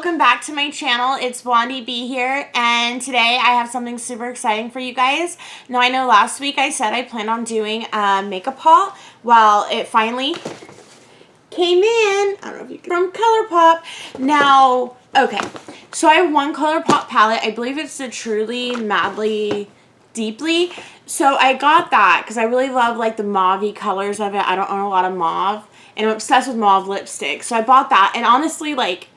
welcome back to my channel. It's Blondie B here, and today I have something super exciting for you guys. Now, I know last week I said I planned on doing a makeup haul. Well, it finally came in. I don't know if you can, from Colourpop. Now, okay, so I have one Colourpop palette. I believe it's the Truly Madly Deeply. So I got that because I really love like the mauve-y colors of it. I don't own a lot of mauve, and I'm obsessed with mauve lipstick. So I bought that, and honestly, like,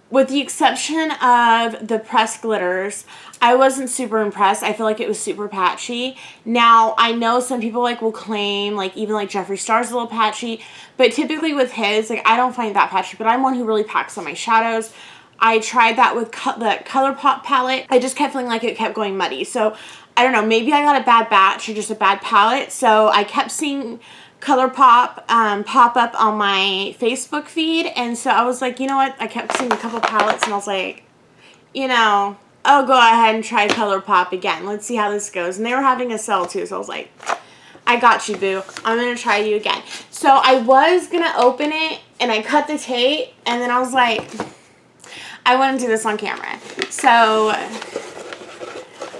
with the exception of the pressed glitters, I wasn't super impressed. I feel like it was super patchy. Now, I know some people like will claim, like, even like Jeffree Star's a little patchy, but typically with his, like, I don't find it that patchy, but I'm one who really packs on my shadows. I tried that with the Colourpop palette. I just kept feeling like it kept going muddy. So, I don't know, maybe I got a bad batch or just a bad palette. So, I kept seeing Colourpop pop up on my Facebook feed, and so I was like, you know what, I kept seeing a couple palettes, and I was like, you know, I'll go ahead and try Colourpop again. Let's see how this goes. And they were having a sale too, so I was like, I got you, boo. I'm going to try you again. So I was going to open it, and I cut the tape, and then I was like, I want to do this on camera. So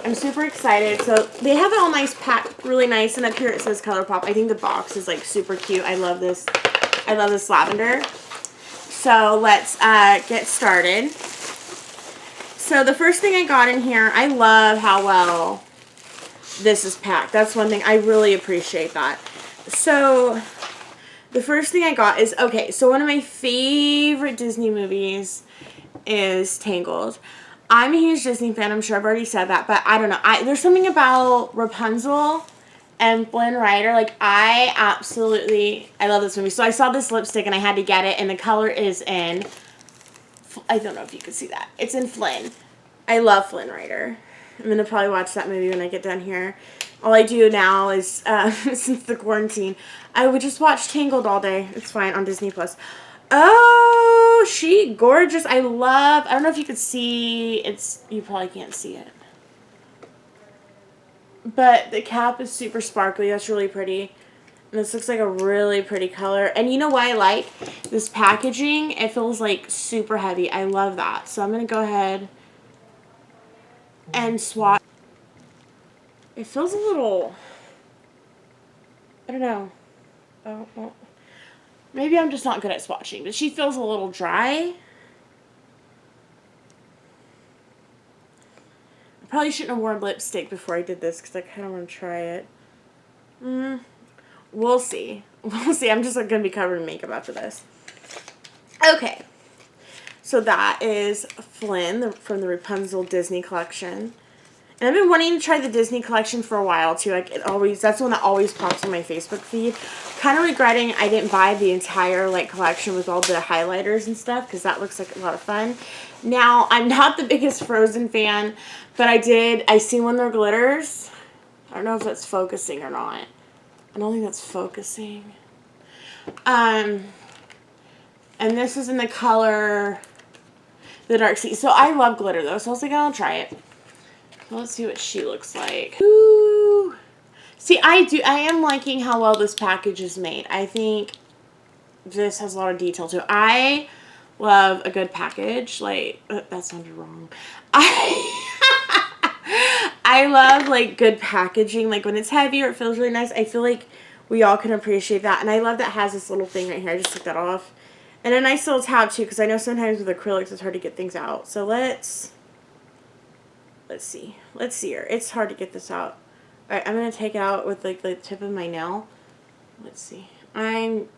I'm super excited. So they have it all nice packed, really nice, and up here it says Colourpop. I think the box is like super cute. I love this. I love this lavender. So let's get started. So the first thing I got in here, I love how well this is packed. That's one thing I really appreciate that. So the first thing I got is, okay, so one of my favorite Disney movies is Tangled. I'm a huge Disney fan. I'm sure I've already said that, but I don't know. There's something about Rapunzel and Flynn Rider. Like, I love this movie. So I saw this lipstick and I had to get it, and the color is in, I don't know if you can see that. It's in Flynn. I love Flynn Rider. I'm going to probably watch that movie when I get done here. All I do now is, since the quarantine, I would just watch Tangled all day. It's fine on Disney+. Oh, she gorgeous. I don't know if you could see, you probably can't see it. But the cap is super sparkly. That's really pretty. And this looks like a really pretty color. And you know what I like? This packaging, it feels like super heavy. I love that. So I'm going to go ahead and swatch. It feels a little, I don't know. Oh, well. Maybe I'm just not good at swatching, but she feels a little dry. I probably shouldn't have worn lipstick before I did this because I kind of want to try it. We'll see. We'll see. I'm just going to be covered in makeup after this. Okay. So that is Flynn from the Rapunzel Disney collection. And I've been wanting to try the Disney collection for a while too. Like, that's the one that always pops on my Facebook feed. Kind of regretting I didn't buy the entire like collection with all the highlighters and stuff, because that looks like a lot of fun. Now, I'm not the biggest Frozen fan, but I seen one of their glitters. I don't know if that's focusing or not. I don't think that's focusing. And this is in the color The Dark Sea. So I love glitter though, so I was like, I'll try it. Let's see what she looks like. Ooh. See, I am liking how well this package is made. I think this has a lot of detail to it. I love a good package. Like, that sounded wrong. I love, like, good packaging. Like, when it's heavier, it feels really nice. I feel like we all can appreciate that. And I love that it has this little thing right here. I just took that off. And a nice little tab, too, because I know sometimes with acrylics it's hard to get things out. So let's see. Let's see her. It's hard to get this out. Alright, I'm going to take it out with like the tip of my nail. Let's see. I'm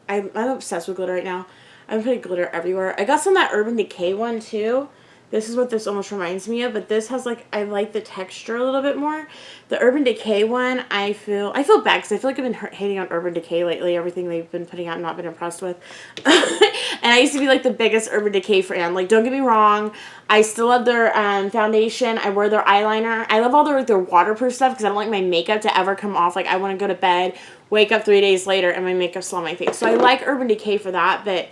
obsessed with glitter right now. I'm putting glitter everywhere. I got some of that Urban Decay one too. This is what this almost reminds me of, but this has like, I like the texture a little bit more. The Urban Decay one, I feel bad because I feel like I've been hating on Urban Decay lately. Everything they've been putting out, I've not been impressed with. And I used to be like the biggest Urban Decay fan. Like, don't get me wrong, I still love their foundation. I wear their eyeliner. I love all their waterproof stuff because I don't like my makeup to ever come off. Like, I want to go to bed, wake up 3 days later, and my makeup's still on my face. So I like Urban Decay for that, but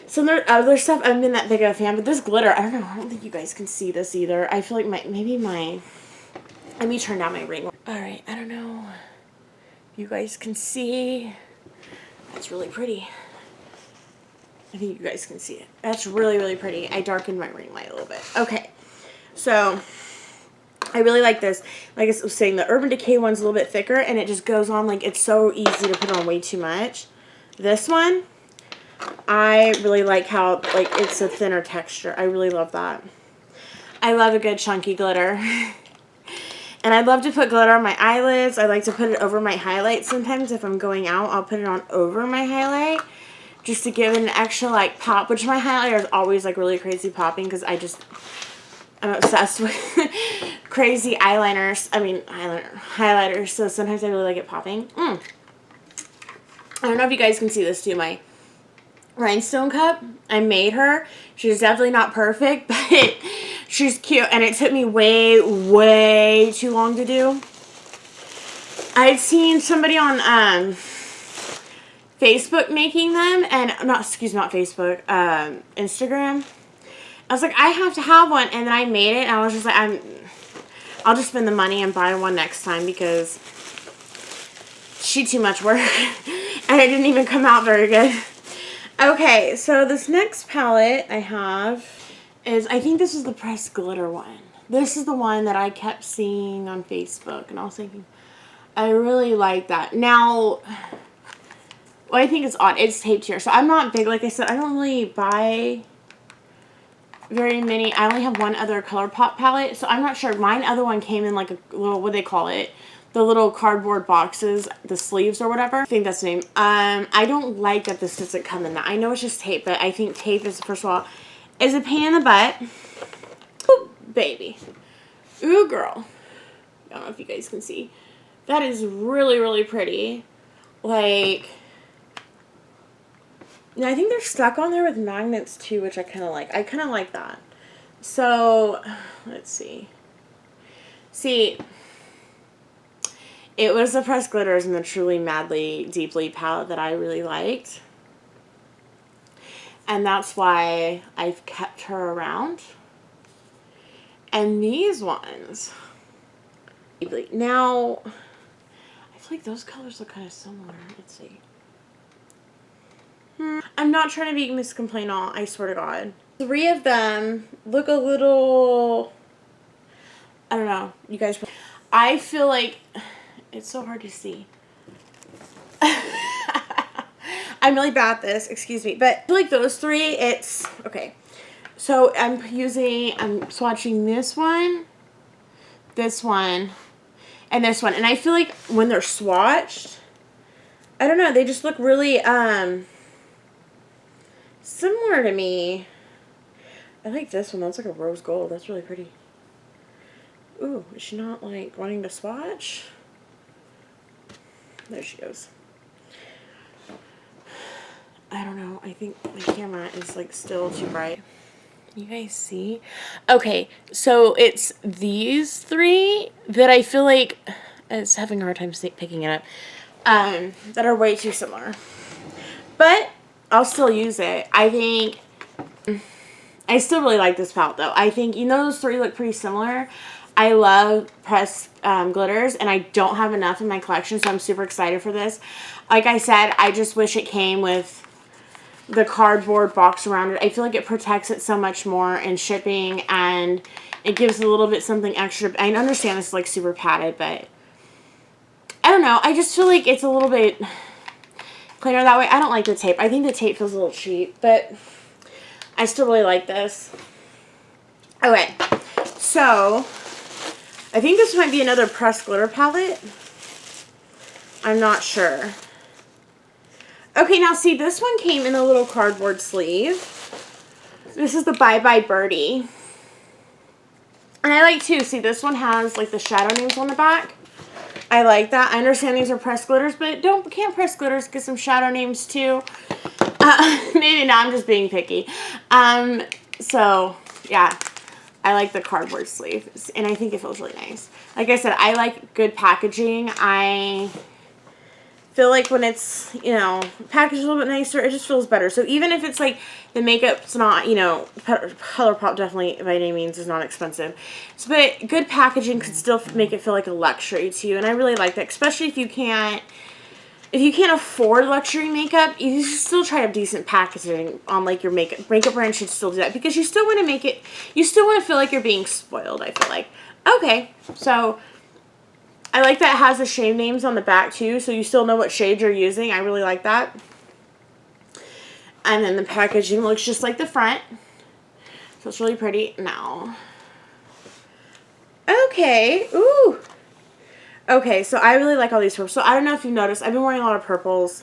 some of their other stuff, I haven't been that big of a fan. But this glitter, I don't know. I don't think you guys can see this either. I feel like let me turn down my ring. Alright, I don't know if you guys can see. That's really pretty. I think you guys can see it. That's really, really pretty. I darkened my ring light a little bit. Okay. So, I really like this. Like I was saying, the Urban Decay one's a little bit thicker, and it just goes on, like, it's so easy to put on way too much. This one, I really like how, like, it's a thinner texture. I really love that. I love a good chunky glitter. And I love to put glitter on my eyelids. I like to put it over my highlight sometimes. If I'm going out, I'll put it on over my highlight just to give it an extra, like, pop, which my highlighter is always, like, really crazy popping because I'm obsessed with crazy eyeliners. I mean, highlighters. So sometimes I really like it popping. I don't know if you guys can see this too. My rhinestone cup, I made her. She's definitely not perfect, but she's cute. And it took me way, way too long to do. I'd seen somebody on Facebook making them, and not Facebook, Instagram. I was like, I have to have one, and then I made it, and I was just like, I'll just spend the money and buy one next time because she too much work, and it didn't even come out very good. Okay, so this next palette I have is, I think this is the pressed glitter one. This is the one that I kept seeing on Facebook, and I was thinking, I really like that. Now, well, I think it's odd. It's taped here, so I'm not big. Like I said, I don't really buy very many. I only have one other Colourpop palette, so I'm not sure. Mine other one came in like a little, what do they call it? The little cardboard boxes, the sleeves or whatever. I think that's the name. I don't like that this doesn't come in that. I know it's just tape, but I think tape is, first of all, is a pain in the butt. Ooh, baby. Ooh, girl. I don't know if you guys can see. That is really, really pretty. Like, now, I think they're stuck on there with magnets, too, which I kind of like. I kind of like that. So, let's see. See, it was the pressed glitters and the Truly Madly Deeply palette that I really liked. And that's why I've kept her around. And these ones. Now, I feel like those colors look kind of similar. Let's see. I'm not trying to be Miss Complainant, I swear to God. 3 of them look a little, I don't know, you guys, I feel like, it's so hard to see. I'm really bad at this, excuse me, but I feel like those 3, it's, okay. So I'm swatching this one, and this one. And I feel like when they're swatched, I don't know, they just look really, similar to me. I like this one. That's like a rose gold. That's really pretty. Ooh, is she not like wanting to swatch? There she goes. I don't know. I think my camera is like still too bright. You guys see? Okay, so it's these 3 that I feel like it's having a hard time picking it up. That are way too similar. But I'll still use it. I think, I still really like this palette though. I think, you know, those 3 look pretty similar. I love pressed glitters, and I don't have enough in my collection, so I'm super excited for this. Like I said, I just wish it came with the cardboard box around it. I feel like it protects it so much more in shipping, and it gives a little bit something extra. I understand it's like super padded, but I don't know. I just feel like it's a little bit cleaner that way. I don't like the tape. I think the tape feels a little cheap, but I still really like this. Okay, so I think this might be another pressed glitter palette. I'm not sure. Okay, now see, this one came in a little cardboard sleeve. This is the Bye Bye Birdie. And I like too, see, this one has like the shadow names on the back. I like that. I understand these are pressed glitters, but can't press glitters, get some shadow names too. Maybe not, I'm just being picky. So, yeah, I like the cardboard sleeve, and I think it feels really nice. Like I said, I like good packaging. I feel like when it's, you know, packaged a little bit nicer, it just feels better. So even if it's like the makeup's not, you know, Colourpop definitely by any means is not expensive. So, but good packaging could still make it feel like a luxury to you. And I really like that, especially if you can't if you can't afford luxury makeup, you should still try to have decent packaging on like your makeup. Makeup brand should still do that because you still want to make it, you still want to feel like you're being spoiled, I feel like. Okay, so I like that it has the shade names on the back too, so you still know what shade you're using. I really like that. And then the packaging looks just like the front. So it's really pretty. Now, okay, ooh. Okay, so I really like all these purples. So I don't know if you've noticed, I've been wearing a lot of purples.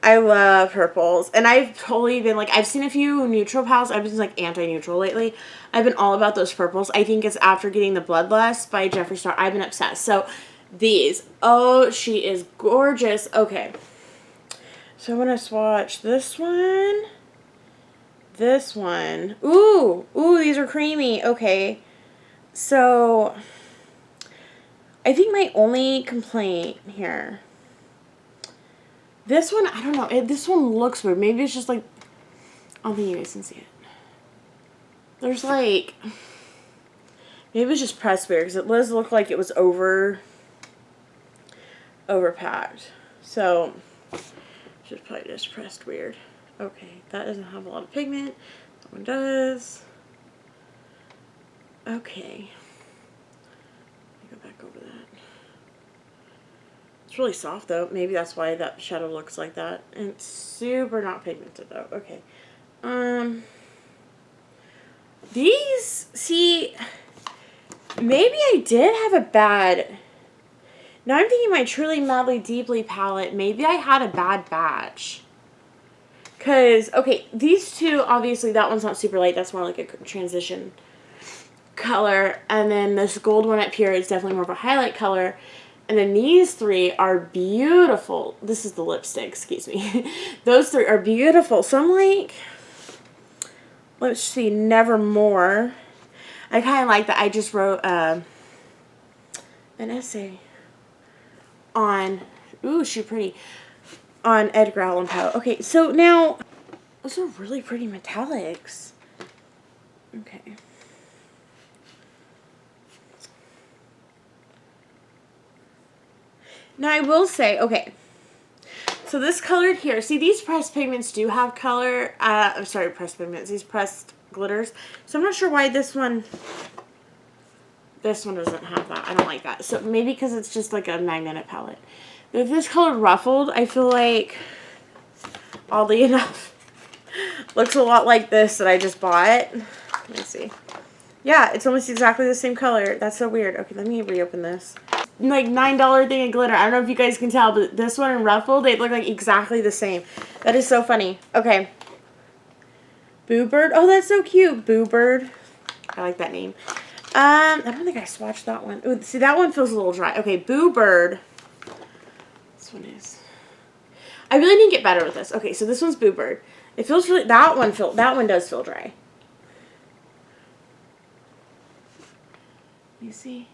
I love purples. And I've totally been like, I've seen a few neutral palettes. I've been like anti-neutral lately. I've been all about those purples. I think it's after getting the Bloodlust by Jeffree Star. I've been obsessed. So these, oh, she is gorgeous. Okay. So I'm going to swatch this one. This one. Ooh, these are creamy. Okay. So I think my only complaint here, this one, I don't know. This one looks weird. Maybe it's just like, I don't think you guys can see it. There's like, maybe it's just pressed weird because it does look like it was overpacked. So, just probably just pressed weird. Okay, that doesn't have a lot of pigment. That one does. Okay. Go back over that. It's really soft though. Maybe that's why that shadow looks like that. And it's super not pigmented though. Okay. These, see, maybe I did have a bad, now I'm thinking my Truly Madly Deeply palette, maybe I had a bad batch. Because, okay, these two, obviously that one's not super light. That's more like a transition color. And then this gold one up here is definitely more of a highlight color. And then these three are beautiful. This is the lipstick, excuse me. Those three are beautiful. So I'm like, let's see, Nevermore. I kind of like that. I just wrote an essay on, ooh, she's pretty, on Edgar Allan Poe. Okay, so now, those are really pretty metallics. Okay. Now I will say, okay, so this colored here, see these pressed pigments do have color, I'm sorry, pressed pigments, these pressed glitters. So I'm not sure why this one doesn't have that. I don't like that. So maybe because it's just like a magnetic palette. If this color Ruffled, I feel like, oddly enough, looks a lot like this that I just bought. Let me see. Yeah, it's almost exactly the same color. That's so weird. Okay, let me reopen this. Like $9 thing of glitter. I don't know if you guys can tell, but this one and Ruffled, they look like exactly the same. That is so funny. Okay. Boo Bird. Oh, that's so cute. Boo Bird. I like that name. I don't think I swatched that one. Ooh, see, that one feels a little dry. Okay, Boo Bird. This one is. I really need to get better with this. Okay, so this one's Boo Bird. It feels really, that one does feel dry. You see?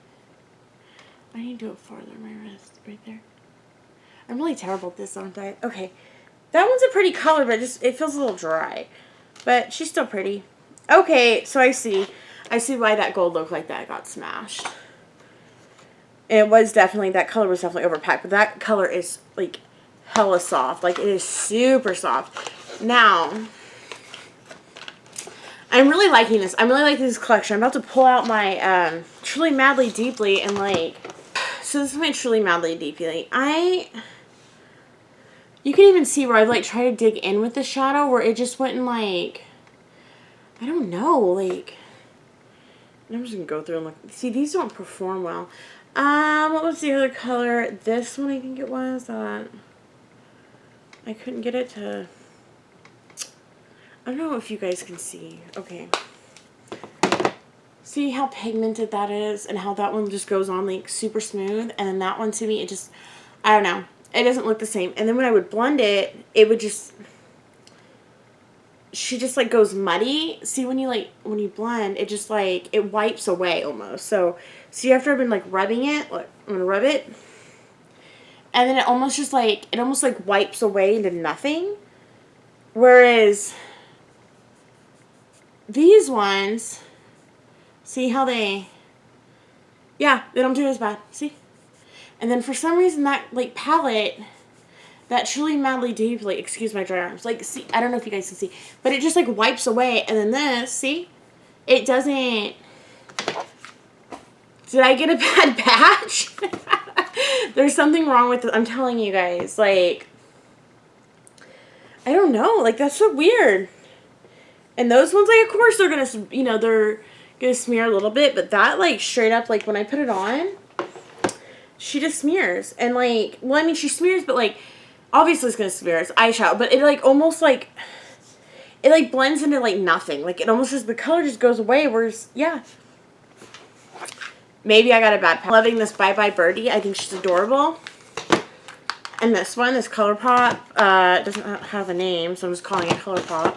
I need to do it farther, my wrist, right there. I'm really terrible at this, aren't I? Okay. That one's a pretty color, but it feels a little dry. But she's still pretty. Okay, so I see why that gold looked like that got smashed. It was definitely, that color was definitely overpacked, but that color is like hella soft. Like it is super soft. Now, I'm really liking this. I'm really liking this collection. I'm about to pull out my Truly Madly Deeply and like, so this is my Truly Madly Deeply. You can even see where I've like tried to dig in with the shadow where it just went in like, I don't know, like, I'm just going to go through and look. See, these don't perform well. What was the other color? This one, I think it was. I couldn't get it to, I don't know if you guys can see. Okay. See how pigmented that is and how that one just goes on like super smooth. And then that one to me, it just, I don't know. It doesn't look the same. And then when I would blend it, it would just, she just like goes muddy. See when you blend, it just like, it wipes away almost. So, see after I've been like rubbing it, look, I'm going to rub it. And then it almost just like, it almost like wipes away into nothing. Whereas these ones, see how they, yeah, they don't do as bad. See? And then for some reason that like palette, that Truly Madly Deeply, excuse my dry arms, like, see, I don't know if you guys can see, but it just, like, wipes away, and then this, see, it doesn't, did I get a bad batch? There's something wrong with it, I'm telling you guys, like, I don't know, like, that's so weird. And those ones, like, of course they're gonna, you know, they're gonna smear a little bit, but that, like, straight up, like, when I put it on, she just smears, and, like, well, I mean, she smears, but, like, obviously it's gonna smear, it's eyeshadow, but it, like, almost, like, it, like, blends into, like, nothing, like, it almost just, the color just goes away, whereas, yeah, maybe I got a bad palette. Loving this Bye Bye Birdie, I think she's adorable, and this one, this Colourpop, doesn't have a name, so I'm just calling it Colourpop.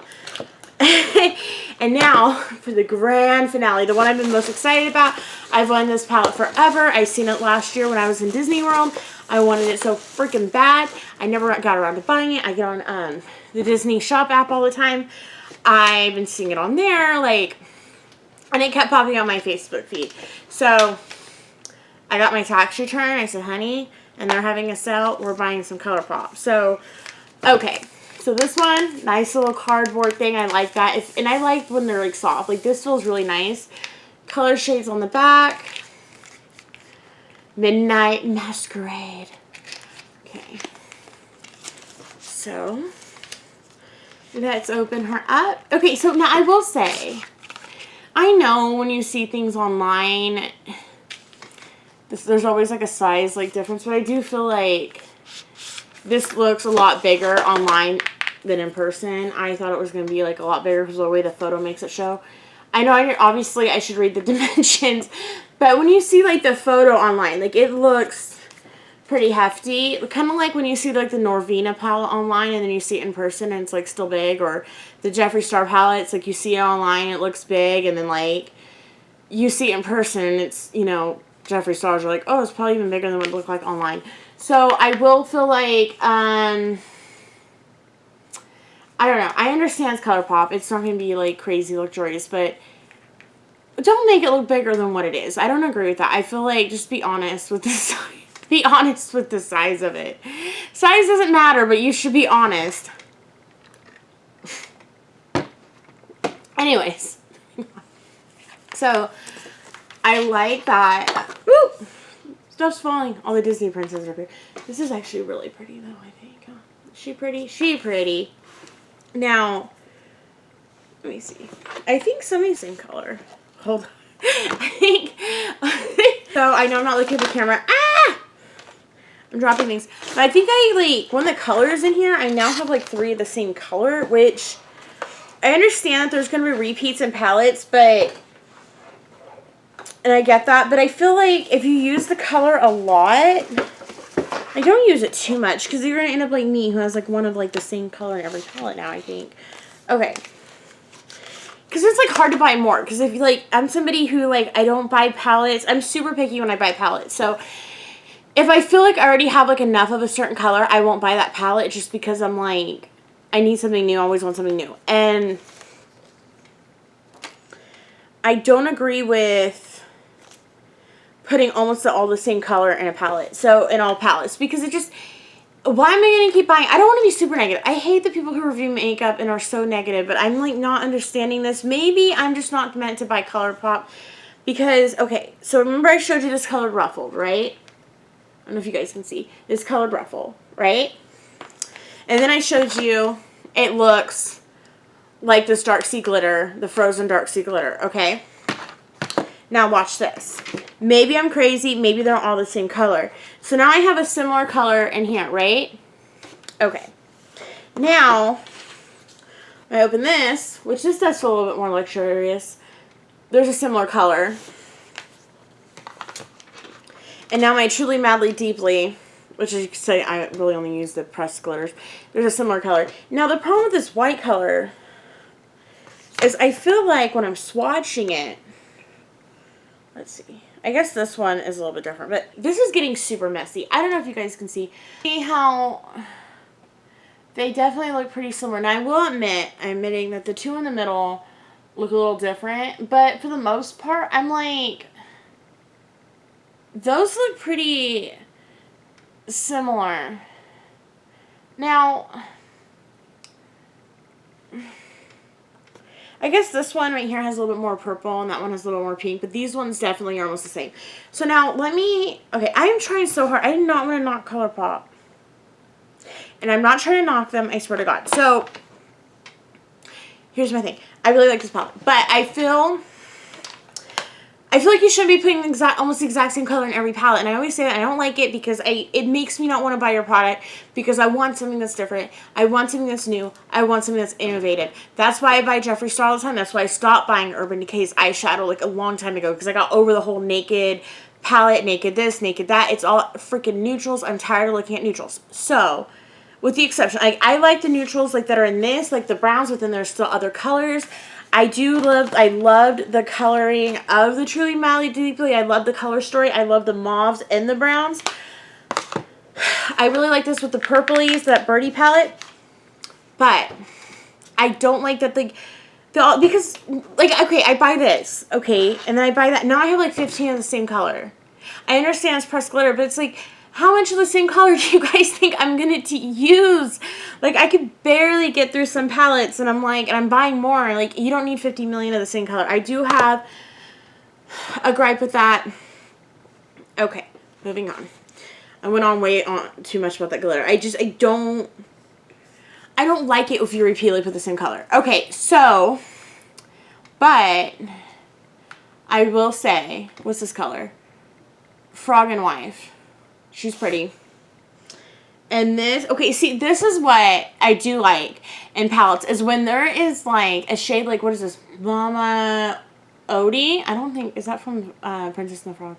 And now for the grand finale, the one I've been most excited about. I've wanted this palette forever. I seen it last year when I was in Disney World. I wanted it so freaking bad. I never got around to buying it. I get on the Disney Shop app all the time. I've been seeing it on there, like, and it kept popping on my Facebook feed. So I got my tax return. I said, honey, and they're having a sale. We're buying some Colourpop. So, okay. So this one, nice little cardboard thing. I like that. And I like when they're, like, soft. Like, this feels really nice. Color shades on the back. Midnight Masquerade. Okay. So, let's open her up. Okay, so now I will say, I know when you see things online, there's always, like, a size, like, difference. But I do feel like this looks a lot bigger online than in person. I thought it was going to be, like, a lot bigger because of the way the photo makes it show. I know, obviously, I should read the dimensions, but when you see, like, the photo online, like, it looks pretty hefty. Kind of like when you see, like, the Norvina palette online and then you see it in person and it's, like, still big, or the Jeffree Star palette, it's, like, you see it online, it looks big, and then, like, you see it in person and it's, you know, Jeffree Stars are like, oh, it's probably even bigger than what it looked like online. So, I will feel like, I don't know. I understand it's Colourpop. It's not going to be, like, crazy luxurious, but don't make it look bigger than what it is. I don't agree with that. I feel like just be honest with the size. Be honest with the size of it. Size doesn't matter, but you should be honest. Anyways. So, I like that. Woo! Stuff's falling. All the Disney princesses are here. This is actually really pretty, though, I think. Is she pretty? She pretty. Now, let me see. I think some of the same color. Hold on. I think. So, I know I'm not looking at the camera. Ah! I'm dropping things. But I think one of the colors in here, I now have, like, 3 of the same color, which I understand that there's going to be repeats in palettes, but, and I get that, but I feel like if you use the color a lot, I don't use it too much, because you're going to end up like me, who has, like, one of, like, the same color in every palette now, I think. Okay. Because it's, like, hard to buy more, because if, like, I'm somebody who, like, I don't buy palettes. I'm super picky when I buy palettes, so if I feel like I already have, like, enough of a certain color, I won't buy that palette just because I'm, like, I need something new. I always want something new. And I don't agree with putting almost all the same color in a palette. So, in all palettes. Because it just, why am I going to keep buying? I don't want to be super negative. I hate the people who review makeup and are so negative. But I'm, like, not understanding this. Maybe I'm just not meant to buy Colourpop. Because, okay, so remember I showed you this colored ruffle, right? I don't know if you guys can see. This colored ruffle, right? And then I showed you, it looks like this Dark Sea Glitter, the Frozen Dark Sea Glitter, okay? Now watch this. Maybe I'm crazy, maybe they're all the same color. So now I have a similar color in here, right? Okay. Now, I open this, which this does feel a little bit more luxurious. There's a similar color. And now my Truly Madly Deeply, which as you can say, I really only use the pressed glitters. There's a similar color. Now, the problem with this white color is I feel like when I'm swatching it, let's see. I guess this one is a little bit different, but this is getting super messy. I don't know if you guys can see. See how they definitely look pretty similar. Now, I will admit, I'm admitting that the two in the middle look a little different, but for the most part, I'm like, those look pretty similar. Now, I guess this one right here has a little bit more purple and that one has a little more pink, but these ones definitely are almost the same. So now let me, okay, I am trying so hard. I do not want to knock Colourpop. And I'm not trying to knock them, I swear to God. So, here's my thing. I really like this palette, but I feel like you shouldn't be putting almost the exact same color in every palette. And I always say that I don't like it because it makes me not want to buy your product because I want something that's different. I want something that's new. I want something that's innovative. That's why I buy Jeffree Star all the time. That's why I stopped buying Urban Decay's eyeshadow like a long time ago because I got over the whole naked palette, naked this, naked that. It's all freaking neutrals. I'm tired of looking at neutrals. So, with the exception, like I like the neutrals like that are in this, like the browns, but then there's still other colors. I loved the coloring of the Truly Madly Deeply. I love the color story. I love the mauves and the browns. I really like this with the purplies, that Birdie palette. But I don't like that because, like, okay, I buy this, okay, and then I buy that. Now I have like 15 of the same color. I understand it's pressed glitter, but it's like, how much of the same color do you guys think I'm going to use? Like, I could barely get through some palettes, and I'm like, and I'm buying more. Like, you don't need 50 million of the same color. I do have a gripe with that. Okay, moving on. I went on way too much about that glitter. I don't like it if you repeatedly put the same color. Okay, so, but I will say, what's this color? Frog and Wife. She's pretty. And this, okay, see, this is what I do like in palettes, is when there is, like, a shade, like, what is this? Mama Odie? I don't think, is that from Princess and the Frog?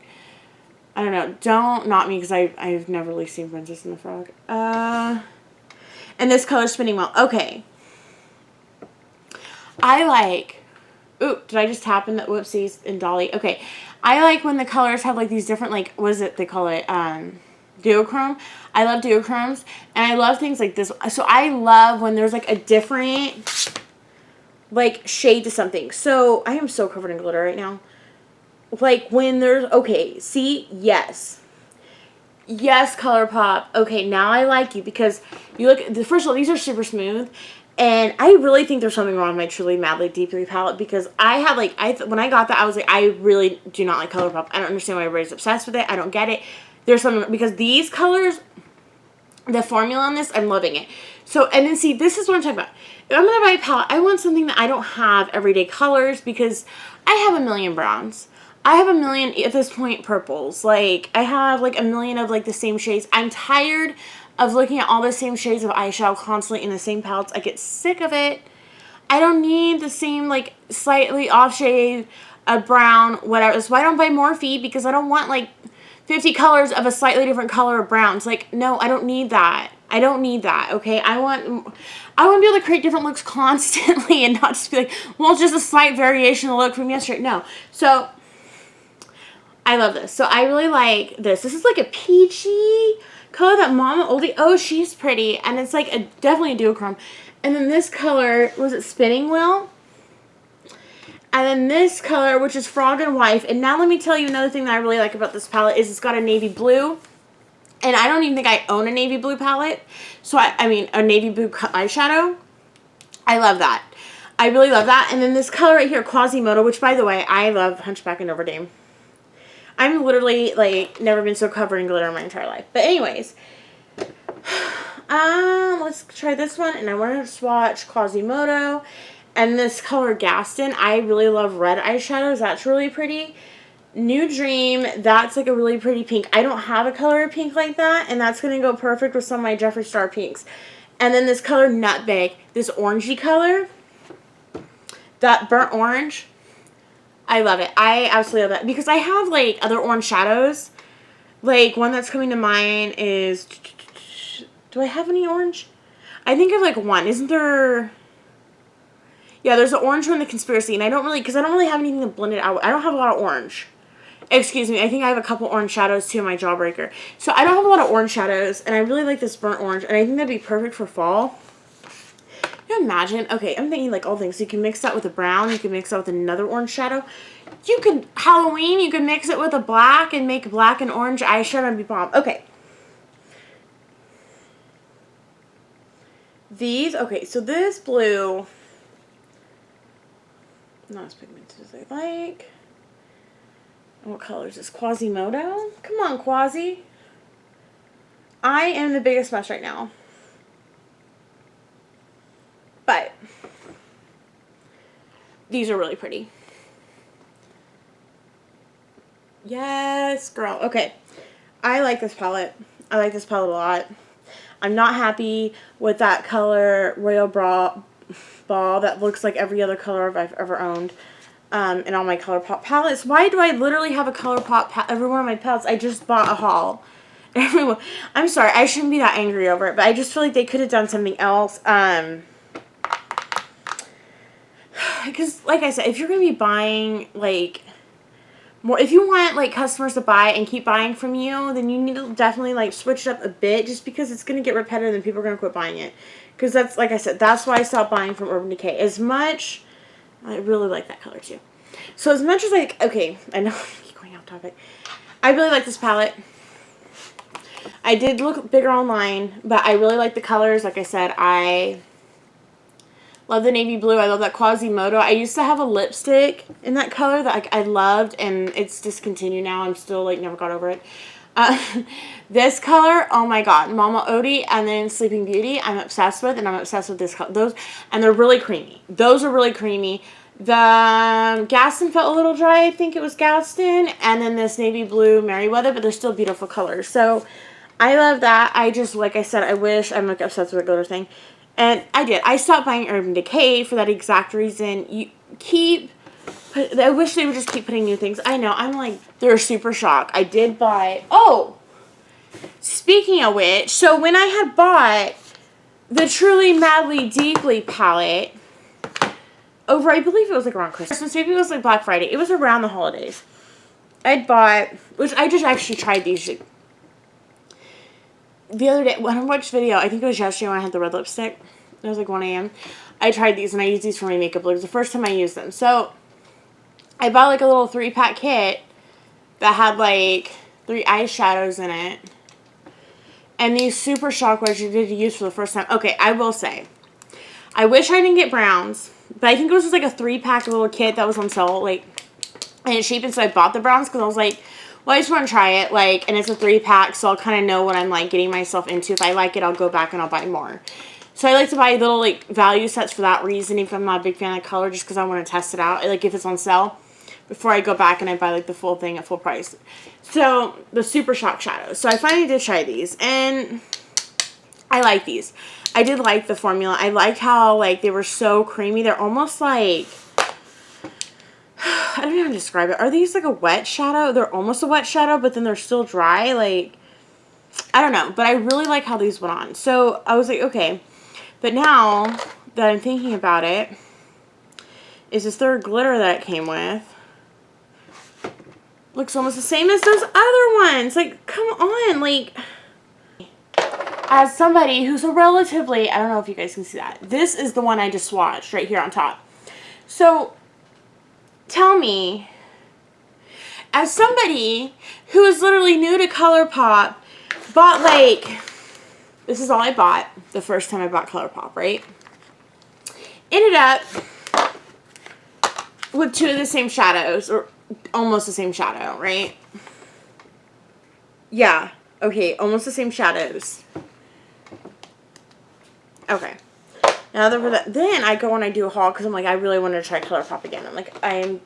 I don't know. Don't knock me, because I've never really seen Princess and the Frog. And this color's spinning well. Okay. I like, ooh, did I just tap in the, whoopsies, in Dolly? Okay. I like when the colors have, like, these different, like, what is it they call it? Duochrome. I love duochromes, and I love things like this. So I love when there's like a different like shade to something. So I am so covered in glitter right now. Like when there's, okay, see, yes, Colourpop. Okay, now I like you because you look. First of all, these are super smooth, and I really think there's something wrong with my Truly Madly Deeply palette because I had like when I got that I was like, I really do not like Colourpop. I don't understand why everybody's obsessed with it. I don't get it. There's something, because these colors, the formula on this, I'm loving it. So, and then see, this is what I'm talking about. If I'm going to buy a palette, I want something that I don't have everyday colors because I have a million browns. I have a million, at this point, purples. Like, I have like a million of like the same shades. I'm tired of looking at all the same shades of eyeshadow constantly in the same palettes. I get sick of it. I don't need the same like slightly off shade of brown, whatever. That's why I don't buy Morphe, because I don't want like 50 colors of a slightly different color of browns. Like, no, I don't need that. I don't need that, okay? I want to be able to create different looks constantly and not just be like, well, it's just a slight variation of the look from yesterday. No. So, I love this. So, I really like this. This is like a peachy color that Mama Oldie, oh, she's pretty. And it's like definitely a duochrome. And then this color, was it Spinning Wheel? And then this color, which is Frog and Wife. And now let me tell you another thing that I really like about this palette is it's got a navy blue. And I don't even think I own a navy blue palette. So, I mean, a navy blue eyeshadow. I love that. I really love that. And then this color right here, Quasimodo, which, by the way, I love Hunchback of Notre Dame. I'm literally, like, never been so covered in glitter in my entire life. But anyways, let's try this one. And I want to swatch Quasimodo. And this color Gaston, I really love red eyeshadows. That's really pretty. New Dream, that's like a really pretty pink. I don't have a color of pink like that, and that's going to go perfect with some of my Jeffree Star pinks. And then this color Nutmeg, this orangey color, that burnt orange, I love it. I absolutely love that because I have like other orange shadows. Like one that's coming to mind is, do I have any orange? I think I have like one. Isn't there... Yeah, there's an orange one, the Conspiracy, and I don't really have anything to blend it out. I don't have a lot of orange. Excuse me, I think I have a couple orange shadows too in my Jawbreaker. So I don't have a lot of orange shadows, and I really like this burnt orange, and I think that'd be perfect for fall. Can you imagine? Okay, I'm thinking like all things. So you can mix that with a brown, you can mix that with another orange shadow. You could, Halloween, you can mix it with a black and make black and orange eyeshadow and be bomb. Okay. These, okay, so this blue, not as pigmented as I like. What color is this? Quasimodo? Come on, Quasi. I am the biggest mess right now. But these are really pretty. Yes, girl. Okay. I like this palette. I like this palette a lot. I'm not happy with that color Royal Ball that looks like every other color I've ever owned in all my Colourpop palettes. Why do I literally have a Colourpop every one of my palettes? I just bought a haul. Everyone, I'm sorry. I shouldn't be that angry over it, but I just feel like they could have done something else. Because, like I said, if you're going to be buying, like, more, if you want, like, customers to buy and keep buying from you, then you need to definitely, like, switch it up a bit, just because it's going to get repetitive and people are going to quit buying it. Because that's, like I said, that's why I stopped buying from Urban Decay. As much, I really like that color, too. So, as much as, like, okay, I know I keep going off topic. I really like this palette. I did look bigger online, but I really like the colors. Like I said, I love the navy blue. I love that Quasimodo. I used to have a lipstick in that color that I loved, and it's discontinued now. I'm still, like, never got over it. This color, oh my god, Mama Odie and then Sleeping Beauty, I'm obsessed with, and I'm obsessed with this color. Those, and they're really creamy. Those are really creamy. The Gaston felt a little dry. I think it was Gaston, and then this navy blue Merryweather, but they're still beautiful colors. So I love that. I just, like I said, I wish, I'm, like, obsessed with the glitter thing. And I did. I stopped buying Urban Decay for that exact reason. I wish they would just keep putting new things. I know. I'm like, they're super shocked. I did buy, oh, speaking of which, so when I had bought the Truly Madly Deeply palette over, I believe it was like around Christmas, maybe it was like Black Friday. It was around the holidays. I'd bought, which I just actually tried these the other day, when I watched video, I think it was yesterday when I had the red lipstick. It was like 1 a.m. I tried these, and I used these for my makeup look. It was the first time I used them. So, I bought, like, a little 3-pack kit that had, like, 3 eyeshadows in it. And these super shock ones you did use for the first time. Okay, I will say, I wish I didn't get browns, but I think it was just, like, a 3-pack little kit that was on sale, like, and it's cheap, and so I bought the browns because I was like, well, I just want to try it, like, and it's a 3-pack, so I'll kind of know what I'm, like, getting myself into. If I like it, I'll go back and I'll buy more. So I like to buy little, like, value sets for that reason, if I'm not a big fan of color, just because I want to test it out, like, if it's on sale, before I go back and I buy, like, the full thing at full price. So, the Super Shock Shadows. So I finally did try these, and I like these. I did like the formula. I liked how, like, they were so creamy. They're almost like, I don't know how to describe it. Are these like a wet shadow? They're almost a wet shadow, but then they're still dry. Like, I don't know. But I really like how these went on. So, I was like, okay. But now that I'm thinking about it, is this third glitter that it came with. Looks almost the same as those other ones. Like, come on. Like, as somebody who's a relatively, I don't know if you guys can see that. This is the one I just swatched right here on top. So, tell me, as somebody who is literally new to Colourpop, bought, like, this is all I bought the first time I bought Colourpop, right? Ended up with 2 of the same shadows, or almost the same shadow, right? Yeah, okay, almost the same shadows. Okay. Now that then I go and I do a haul because I'm like, I really wanted to try Colourpop again. I'm like, I'm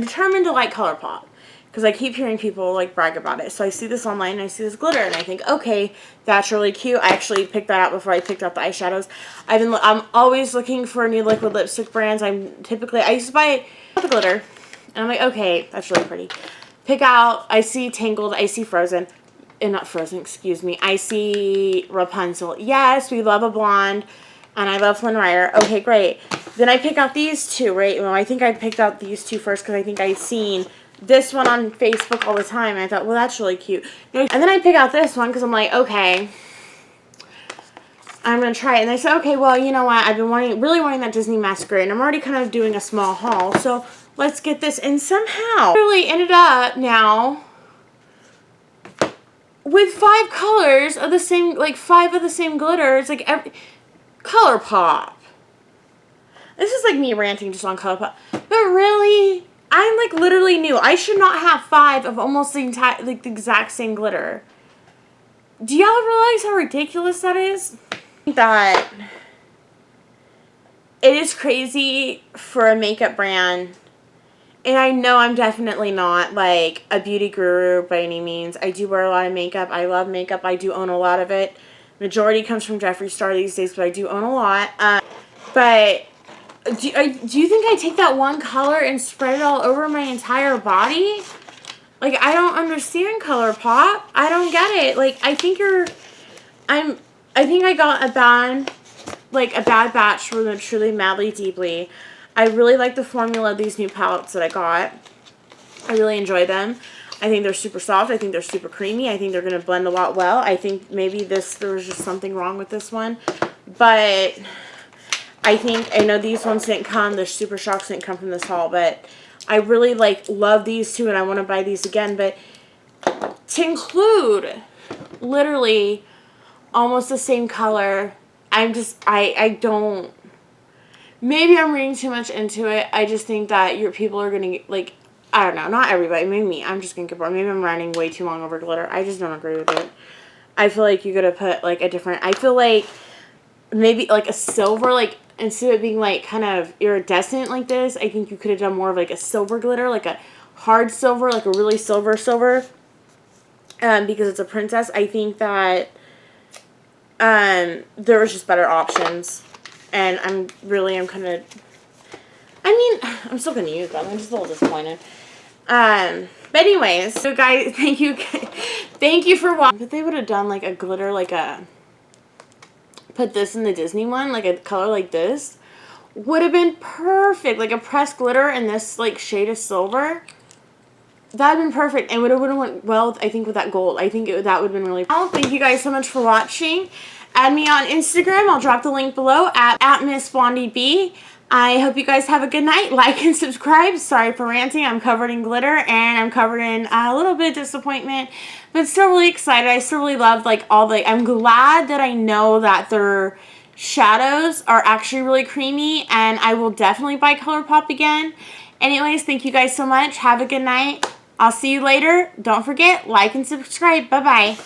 determined to like Colourpop because I keep hearing people like brag about it. So I see this online and I see this glitter and I think, okay, that's really cute. I actually picked that out before I picked out the eyeshadows. I'm always looking for new liquid lipstick brands. I used to buy the glitter and I'm like, okay, that's really pretty. Pick out, I see Tangled, I see Frozen. Not Frozen, excuse me. I see Rapunzel. Yes, we love a blonde. And I love Flynn Rider. Okay, great. Then I pick out these 2, right? Well, I think I picked out these 2 first because I think I'd seen this one on Facebook all the time. And I thought, well, that's really cute. And then I pick out this one because I'm like, okay, I'm going to try it. And I said, okay, well, you know what? I've been really wanting that Disney Masquerade. And I'm already kind of doing a small haul. So let's get this. And somehow, really ended up now with 5 colors of the same, like 5 of the same glitters. Like, Colourpop. This is like me ranting just on Colourpop. But really, I'm like literally new. I should not have 5 of almost the entire, like the exact same glitter. Do y'all realize how ridiculous that is? That it is crazy for a makeup brand. And I know I'm definitely not like a beauty guru by any means. I do wear a lot of makeup. I love makeup. I do own a lot of it. Majority comes from Jeffree Star these days, but I do own a lot. But do you think I take that one color and spread it all over my entire body? Like, I don't understand Colourpop. I don't get it. Like, I think I got a bad batch from the Truly Madly Deeply. I really like the formula of these new palettes that I got. I really enjoy them. I think they're super soft. I think they're super creamy. I think they're going to blend a lot well. I think maybe there was just something wrong with this one. But I know these ones didn't come. The Super Shocks didn't come from this haul. But I really love these two and I want to buy these again. But to include literally almost the same color, I don't. Maybe I'm reading too much into it. I just think that your people are going to, I don't know. Not everybody. Maybe me. I'm just going to get bored. Maybe I'm running way too long over glitter. I just don't agree with it. I feel like you got to put, a different... I feel like maybe, a silver, instead of being, kind of iridescent like this, I think you could have done more of, a silver glitter, a hard silver, a really silver. Because it's a princess. I think that there was just better options. And I'm kind of, I'm still going to use them. I'm just a little disappointed. But anyways, so guys, thank you for watching. But they would have done, a glitter, put this in the Disney one, a color like this. Would have been perfect. A pressed glitter in this, shade of silver. That would have been perfect. And would have went well, I think, with that gold. I think that would have been really... Oh, thank you guys so much for watching. Add me on Instagram. I'll drop the link below at Miss Blondie B. I hope you guys have a good night. Like and subscribe. Sorry for ranting. I'm covered in glitter and I'm covered in a little bit of disappointment, but still really excited. I still really love I'm glad that I know that their shadows are actually really creamy, and I will definitely buy Colourpop again. Anyways, thank you guys so much. Have a good night. I'll see you later. Don't forget, like and subscribe. Bye-bye.